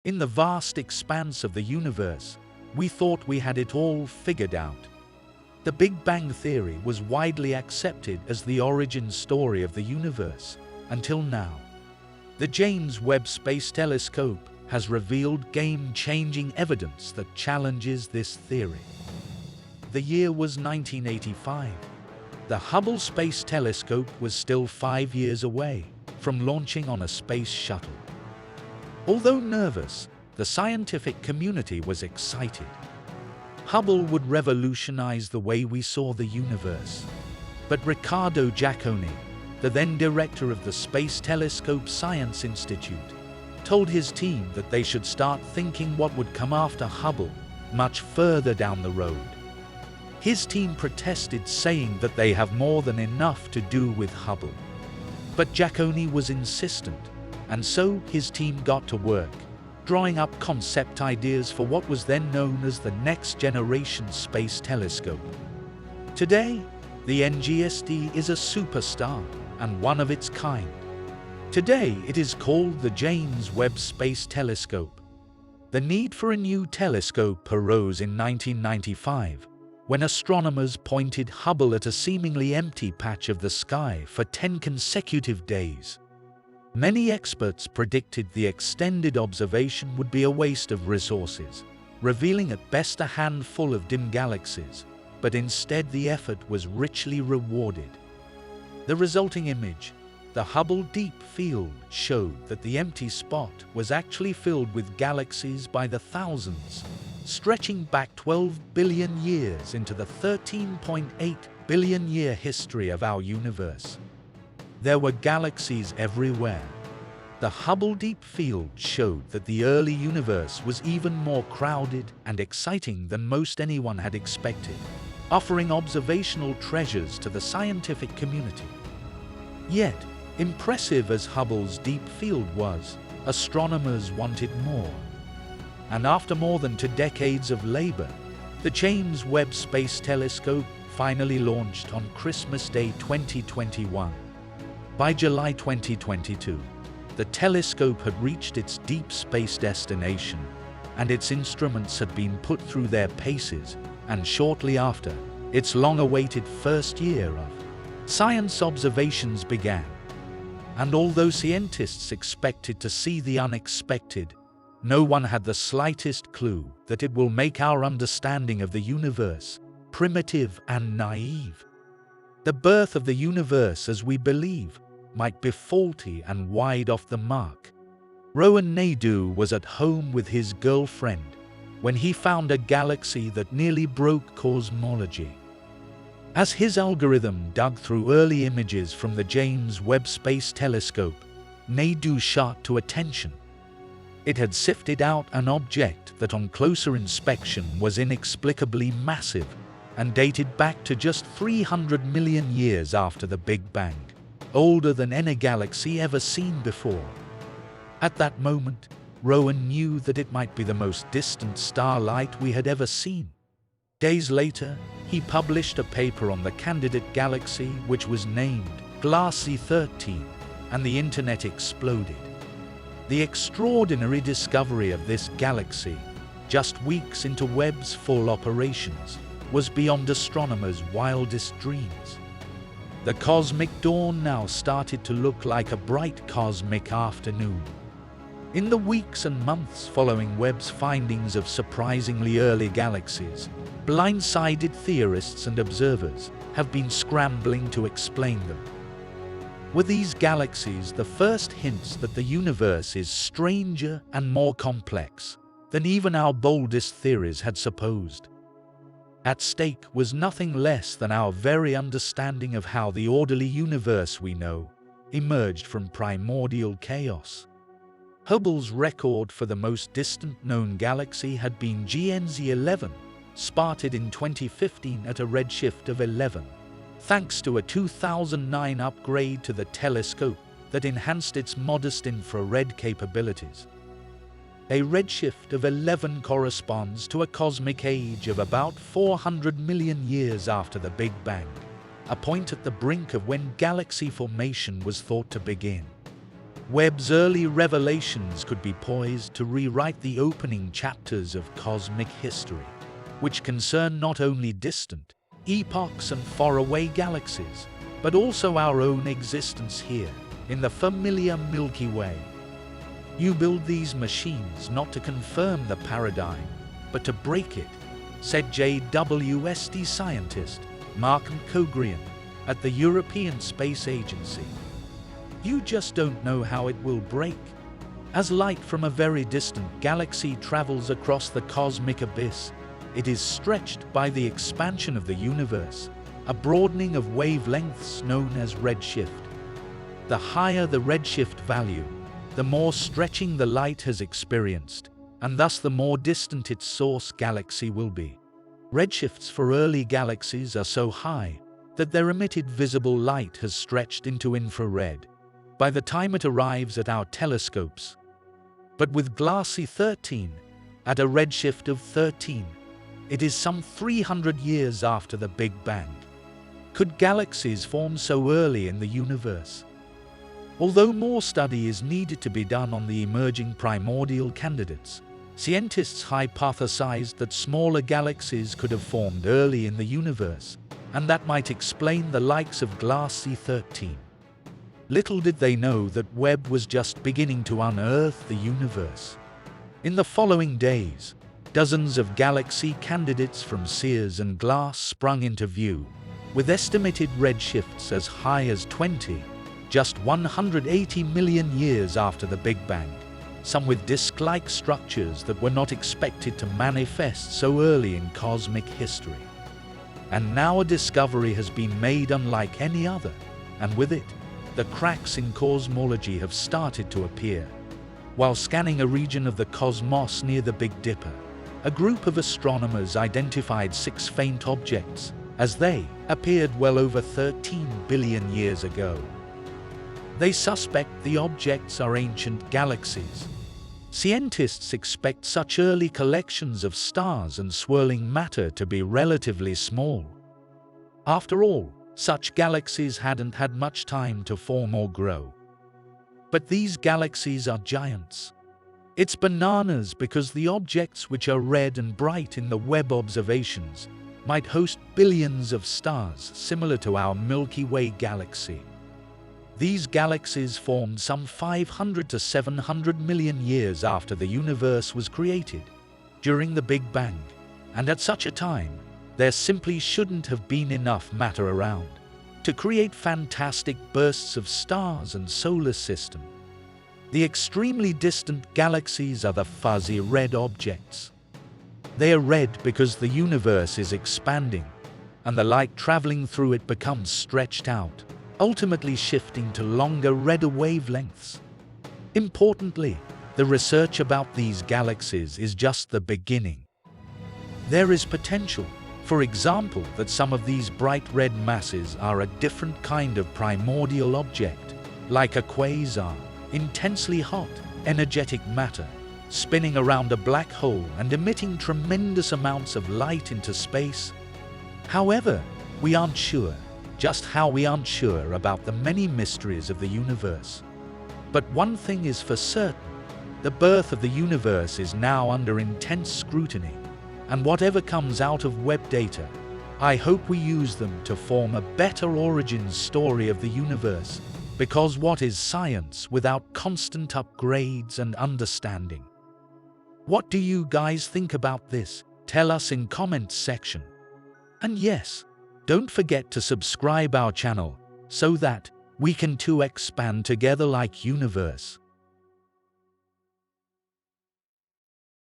In the vast expanse of the universe, we thought we had it all figured out. The Big Bang Theory was widely accepted as the origin story of the universe, until now. The James Webb Space Telescope has revealed game-changing evidence that challenges this theory. The year was 1985. The Hubble Space Telescope was still 5 years away from launching on a space shuttle. Although nervous, the scientific community was excited. Hubble would revolutionize the way we saw the universe. But Riccardo Giacconi, the then director of the Space Telescope Science Institute, told his team that they should start thinking what would come after Hubble, much further down the road. His team protested, saying that they have more than enough to do with Hubble. But Giacconi was insistent, and so his team got to work, drawing up concept ideas for what was then known as the Next Generation Space Telescope. Today, the NGST is a superstar and one of its kind. Today, it is called the James Webb Space Telescope. The need for a new telescope arose in 1995, when astronomers pointed Hubble at a seemingly empty patch of the sky for 10 consecutive days. Many experts predicted the extended observation would be a waste of resources, revealing at best a handful of dim galaxies, but instead the effort was richly rewarded. The resulting image, the Hubble Deep Field, showed that the empty spot was actually filled with galaxies by the thousands, stretching back 12 billion years into the 13.8 billion year history of our universe. There were galaxies everywhere. The Hubble Deep Field showed that the early universe was even more crowded and exciting than most anyone had expected, offering observational treasures to the scientific community. Yet, impressive as Hubble's deep field was, astronomers wanted more. And after more than 2 decades of labor, the James Webb Space Telescope finally launched on Christmas Day 2021. By July 2022, the telescope had reached its deep space destination, and its instruments had been put through their paces, and shortly after, its long-awaited first year of science observations began. And although scientists expected to see the unexpected, no one had the slightest clue that it will make our understanding of the universe primitive and naive. The birth of the universe as we believe might be faulty and wide off the mark. Rohan Naidu was at home with his girlfriend when he found a galaxy that nearly broke cosmology. As his algorithm dug through early images from the James Webb Space Telescope, Naidu shot to attention. It had sifted out an object that on closer inspection was inexplicably massive and dated back to just 300 million years after the Big Bang, older than any galaxy ever seen before. At that moment, Rohan knew that it might be the most distant starlight we had ever seen. Days later, he published a paper on the candidate galaxy, which was named Galaxy 13, and the internet exploded. The extraordinary discovery of this galaxy, just weeks into Webb's full operations, was beyond astronomers' wildest dreams. The cosmic dawn now started to look like a bright cosmic afternoon. In the weeks and months following Webb's findings of surprisingly early galaxies, blindsided theorists and observers have been scrambling to explain them. Were these galaxies the first hints that the universe is stranger and more complex than even our boldest theories had supposed? At stake was nothing less than our very understanding of how the orderly universe we know emerged from primordial chaos. Hubble's record for the most distant known galaxy had been GNZ 11, spotted in 2015 at a redshift of 11, thanks to a 2009 upgrade to the telescope that enhanced its modest infrared capabilities. A redshift of 11 corresponds to a cosmic age of about 400 million years after the Big Bang, a point at the brink of when galaxy formation was thought to begin. Webb's early revelations could be poised to rewrite the opening chapters of cosmic history, which concern not only distant, epochs and faraway galaxies, but also our own existence here, in the familiar Milky Way. You build these machines not to confirm the paradigm, but to break it, said JWST scientist Mark Kogrian at the European Space Agency. You just don't know how it will break. As light from a very distant galaxy travels across the cosmic abyss, it is stretched by the expansion of the universe, a broadening of wavelengths known as redshift. The higher the redshift value, the more stretching the light has experienced, and thus the more distant its source galaxy will be. Redshifts for early galaxies are so high that their emitted visible light has stretched into infrared by the time it arrives at our telescopes. But with Galaxy 13, at a redshift of 13, it is some 300 years after the Big Bang. Could galaxies form so early in the universe? Although more study is needed to be done on the emerging primordial candidates, scientists hypothesized that smaller galaxies could have formed early in the universe, and that might explain the likes of Galaxy 13. Little did they know that Webb was just beginning to unearth the universe. In the following days, dozens of galaxy candidates from Sears and Glass sprung into view, with estimated redshifts as high as 20, just 180 million years after the Big Bang, some with disk-like structures that were not expected to manifest so early in cosmic history. And now a discovery has been made unlike any other, and with it, the cracks in cosmology have started to appear. While scanning a region of the cosmos near the Big Dipper, a group of astronomers identified 6 faint objects, as they appeared well over 13 billion years ago. They suspect the objects are ancient galaxies. Scientists expect such early collections of stars and swirling matter to be relatively small. After all, such galaxies hadn't had much time to form or grow. But these galaxies are giants. It's bananas because the objects which are red and bright in the Webb observations might host billions of stars similar to our Milky Way galaxy. These galaxies formed some 500 to 700 million years after the universe was created, during the Big Bang, and at such a time, there simply shouldn't have been enough matter around to create fantastic bursts of stars and solar system. The extremely distant galaxies are the fuzzy red objects. They are red because the universe is expanding, and the light traveling through it becomes stretched out, ultimately shifting to longer, redder wavelengths. Importantly, the research about these galaxies is just the beginning. There is potential, for example, that some of these bright red masses are a different kind of primordial object, like a quasar, intensely hot, energetic matter, spinning around a black hole and emitting tremendous amounts of light into space. However, we aren't sure, just how we aren't sure about the many mysteries of the universe. But one thing is for certain, the birth of the universe is now under intense scrutiny, and whatever comes out of Webb data, I hope we use them to form a better origin story of the universe, because what is science without constant upgrades and understanding? What do you guys think about this? Tell us in comments section. And yes, don't forget to subscribe our channel so that we can too expand together like universe.